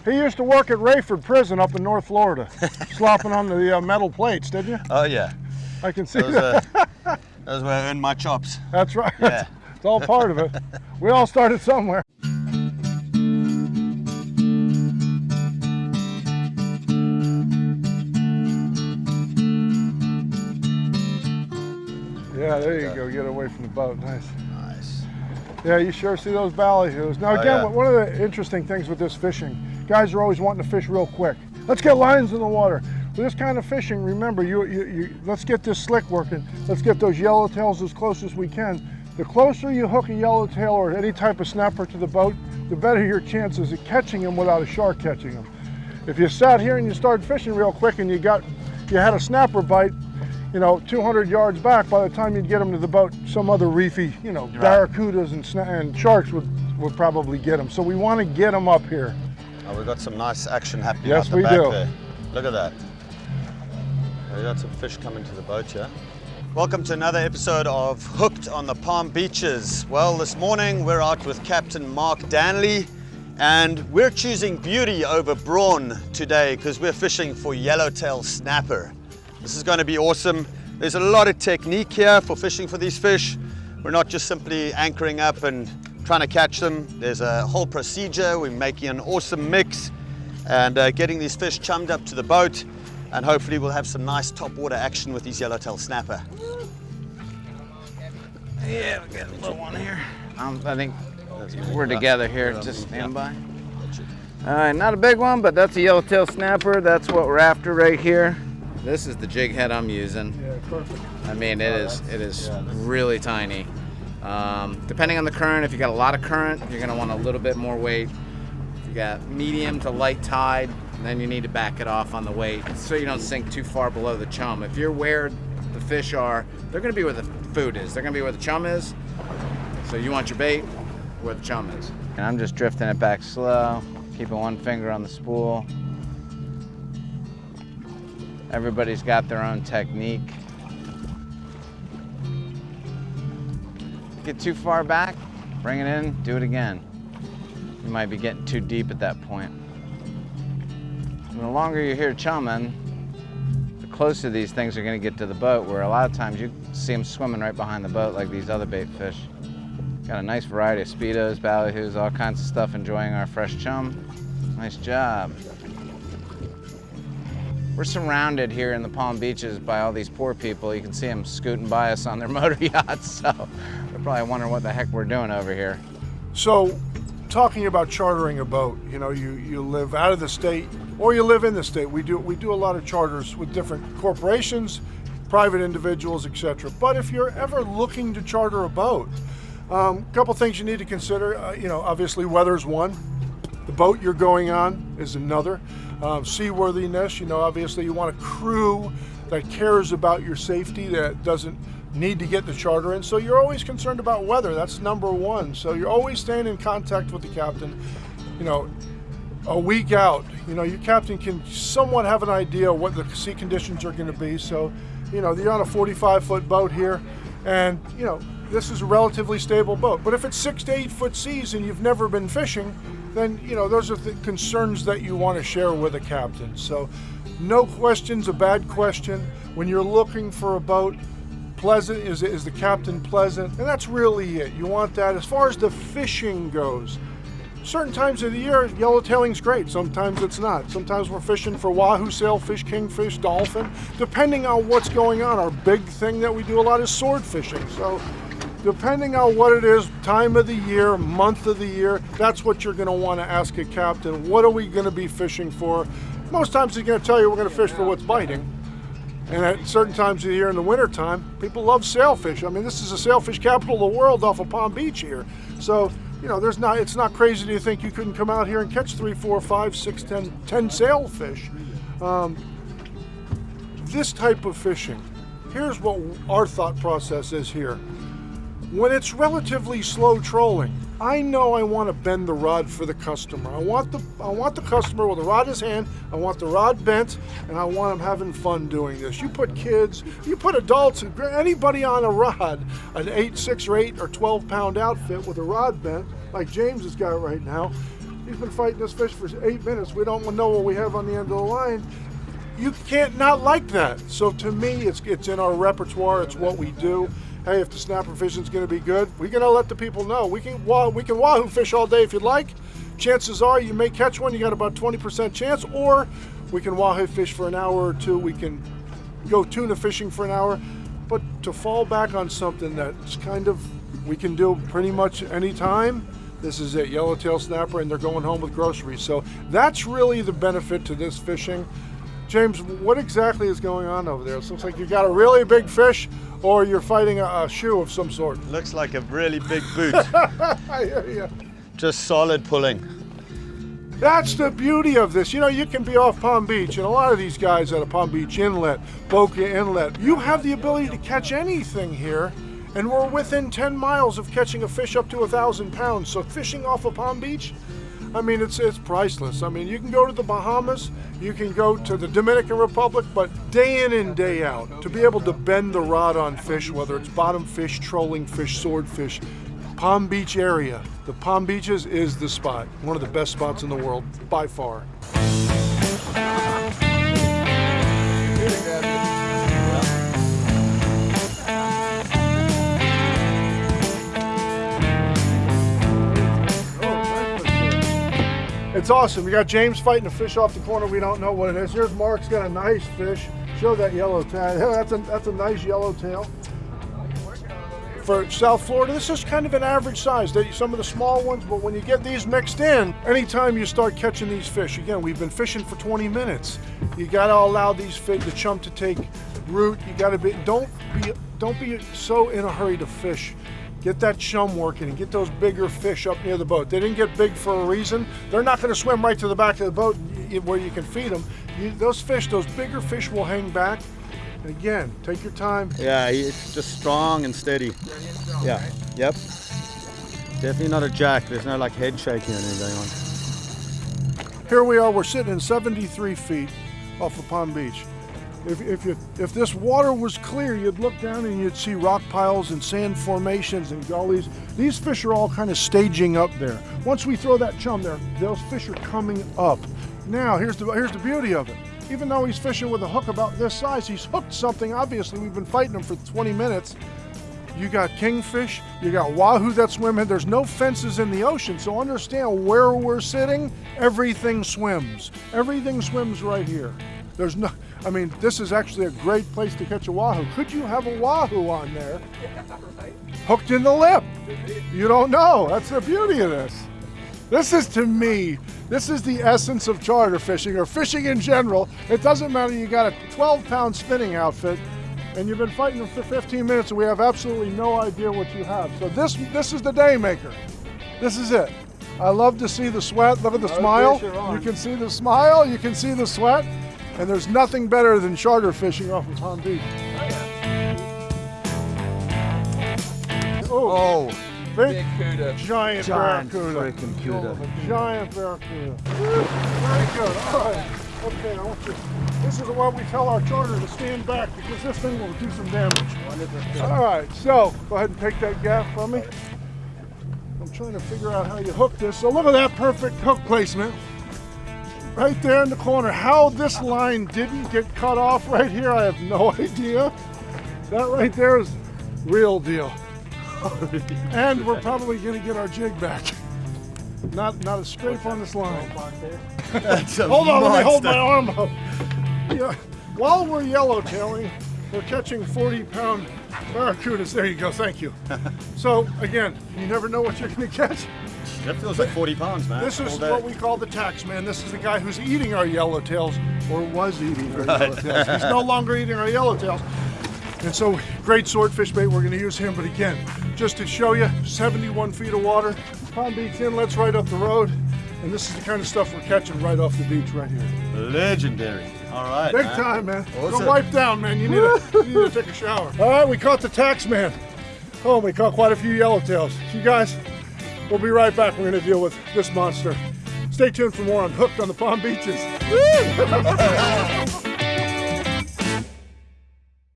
He used to work at Rayford Prison up in North Florida, slopping on the metal plates, didn't you? Oh yeah. I can see that. Those were in my chops. That's right. Yeah. It's all part of it. We all started somewhere. Yeah, there you go. Get away from the boat. Nice. Nice. Yeah, you sure see those ballyhoos. Now, again, one of the interesting things with this fishing, guys are always wanting to fish real quick. Let's get lines in the water. With this kind of fishing, remember, let's get this slick working. Let's get those yellowtails as close as we can. The closer you hook a yellowtail or any type of snapper to the boat, the better your chances of catching them without a shark catching them. If you sat here and you started fishing real quick and you had a snapper bite, 200 yards back, by the time you'd get them to the boat, some other reefy, barracudas and sharks would probably get them. So we want to get them up here. Oh, we've got some nice action happening Yes, out the we back do. there. Look at that. We got some fish coming to the boat here. Welcome to another episode of Hooked on the Palm Beaches. Well, this morning we're out with Captain Mark Danley, and we're choosing beauty over brawn today because we're fishing for yellowtail snapper. This is going to be awesome. There's a lot of technique here for fishing for these fish. We're not just simply anchoring up and trying to catch them. There's a whole procedure. We're making an awesome mix and getting these fish chummed up to the boat, and hopefully we'll have some nice top water action with these yellowtail snapper. Yeah, we got a little one here. I think we're together here. Just stand by. All right, not a big one, but that's a yellowtail snapper. That's what we're after right here. This is the jig head I'm using. Yeah, perfect. I mean, it is really tiny. Depending on the current, if you got a lot of current, you're gonna want a little bit more weight. If you got medium to light tide, then you need to back it off on the weight so you don't sink too far below the chum. If you're where the fish are, they're gonna be where the food is. They're gonna be where the chum is. So you want your bait where the chum is. And I'm just drifting it back slow, keeping one finger on the spool. Everybody's got their own technique. Get too far back, bring it in, do it again. You might be getting too deep at that point. And the longer you're here chumming, the closer these things are gonna get to the boat, where a lot of times you see them swimming right behind the boat like these other bait fish. Got a nice variety of speedos, ballyhoos, all kinds of stuff enjoying our fresh chum. Nice job. We're surrounded here in the Palm Beaches by all these poor people. You can see them scooting by us on their motor yachts, so they're probably wondering what the heck we're doing over here. So, talking about chartering a boat, you live out of the state or you live in the state. We do a lot of charters with different corporations, private individuals, etc. But if you're ever looking to charter a boat, a couple things you need to consider. Obviously weather's one. The boat you're going on is another. Seaworthiness, obviously you want a crew that cares about your safety, that doesn't need to get the charter in. So you're always concerned about weather. That's number one. So you're always staying in contact with the captain, a week out. Your captain can somewhat have an idea what the sea conditions are going to be. So, you're on a 45-foot boat here, and, this is a relatively stable boat. But if it's 6 to 8 foot seas and you've never been fishing, then those are the concerns that you want to share with a captain. So no question's a bad question. When you're looking for a boat, pleasant, is the captain pleasant? And that's really it. You want that. As far as the fishing goes, certain times of the year, yellowtailing's great. Sometimes it's not. Sometimes we're fishing for wahoo, sailfish, kingfish, dolphin, depending on what's going on. Our big thing that we do a lot is sword fishing. So depending on what it is, time of the year, month of the year, that's what you're going to want to ask a captain. What are we going to be fishing for? Most times he's going to tell you we're going to fish for what's biting. And at certain times of the year in the wintertime, people love sailfish. I mean, this is the sailfish capital of the world off of Palm Beach here. So, it's not crazy to think you couldn't come out here and catch 3, 4, 5, 6, 10 sailfish. This type of fishing, here's what our thought process is here. When it's relatively slow trolling, I know I want to bend the rod for the customer. I want the customer with the rod in his hand, I want the rod bent, and I want them having fun doing this. You put kids, you put adults, anybody on a rod, an 8, 6, or 8 or 12 pound outfit with a rod bent, like James has got right now, He's been fighting this fish for 8 minutes. We don't know what we have on the end of the line. You can't not like that. So to me, it's in our repertoire. It's what we do. Hey, if the snapper fishing's going to be good, we're going to let the people know. We can wahoo fish all day if you'd like. Chances are you may catch one. You got about 20% chance. Or we can wahoo fish for an hour or two. We can go tuna fishing for an hour. But to fall back on something that's kind of we can do pretty much any time, this is it, yellowtail snapper, and they're going home with groceries. So that's really the benefit to this fishing. James, what exactly is going on over there? It looks like you got a really big fish, or you're fighting a shoe of some sort. Looks like a really big boot. I hear you. Just solid pulling. That's the beauty of this. You know, you can be off Palm Beach, and a lot of these guys at a Palm Beach Inlet, Boca Inlet, you have the ability to catch anything here, and we're within 10 miles of catching a fish up to 1,000 pounds. So fishing off of Palm Beach, I mean, it's priceless. I mean, you can go to the Bahamas, you can go to the Dominican Republic, but day in and day out, to be able to bend the rod on fish, whether it's bottom fish, trolling fish, swordfish, Palm Beach area, the Palm Beaches is the spot. One of the best spots in the world, by far. It's awesome. We got James fighting a fish off the corner. We don't know what it is. Here's Mark's got a nice fish. Show that yellowtail. That's a nice yellowtail. For South Florida, this is kind of an average size. Some of the small ones, but when you get these mixed in, anytime you start catching these fish, again, we've been fishing for 20 minutes. You got to allow these the chum to take root. You got to don't be so in a hurry to fish. Get that chum working and get those bigger fish up near the boat. They didn't get big for a reason. They're not going to swim right to the back of the boat where you can feed them. Those bigger fish will hang back. And again, take your time. Yeah, it's just strong and steady. Yeah, yep. Definitely not a jack. There's no like head shaking or anything going on. Here we are, we're sitting in 73 feet off of Palm Beach. If this water was clear, you'd look down and you'd see rock piles and sand formations and gullies. These fish are all kind of staging up there. Once we throw that chum there, those fish are coming up. Now, here's the beauty of it. Even though he's fishing with a hook about this size, he's hooked something. Obviously, we've been fighting him for 20 minutes. You got kingfish, you got wahoo that swim in. There's no fences in the ocean, so understand where we're sitting, everything swims. Everything swims right here. There's no, I mean, this is actually a great place to catch a wahoo. Could you have a wahoo on there? Hooked in the lip? You don't know. That's the beauty of this. This is, to me, this is the essence of charter fishing, or fishing in general. It doesn't matter, you got a 12-pound spinning outfit, and you've been fighting them for 15 minutes, and we have absolutely no idea what you have. So this is the day maker. This is it. I love to see the sweat. Look at the smile. You can see the smile, you can see the sweat, and there's nothing better than charter fishing off of Palm Beach. Oh. Big cuda. Giant barracuda. Freaking cuda. Giant barracuda. Very good. All right. Okay, I want you. This is what we tell our charter to stand back, because this thing will do some damage. All right, so go ahead and take that gaff from me. I'm trying to figure out how you hook this. So look at that perfect hook placement. Right there in the corner. How this line didn't get cut off right here, I have no idea. That right there is real deal. And we're probably going to get our jig back. Not a scrape on this line. Hold on, let me hold my arm up. Yeah. While we're yellowtailing, we're catching 40-pound barracudas. There you go, thank you. So again, you never know what you're going to catch. That feels like 40 pounds, man. This is what we call the tax man. This is the guy who's eating our yellowtails, or was eating our yellowtails. He's no longer eating our yellowtails. And so, great swordfish bait, we're going to use him. But again, just to show you, 71 feet of water, Palm Beach Inlet's right up the road. And this is the kind of stuff we're catching right off the beach right here. Legendary. All right, Big time, man. Awesome. Don't wipe down, man. You need to take a shower. All right, we caught the tax man. Oh, we caught quite a few yellowtails. You guys, we'll be right back. We're going to deal with this monster. Stay tuned for more on Hooked on the Palm Beaches. Woo!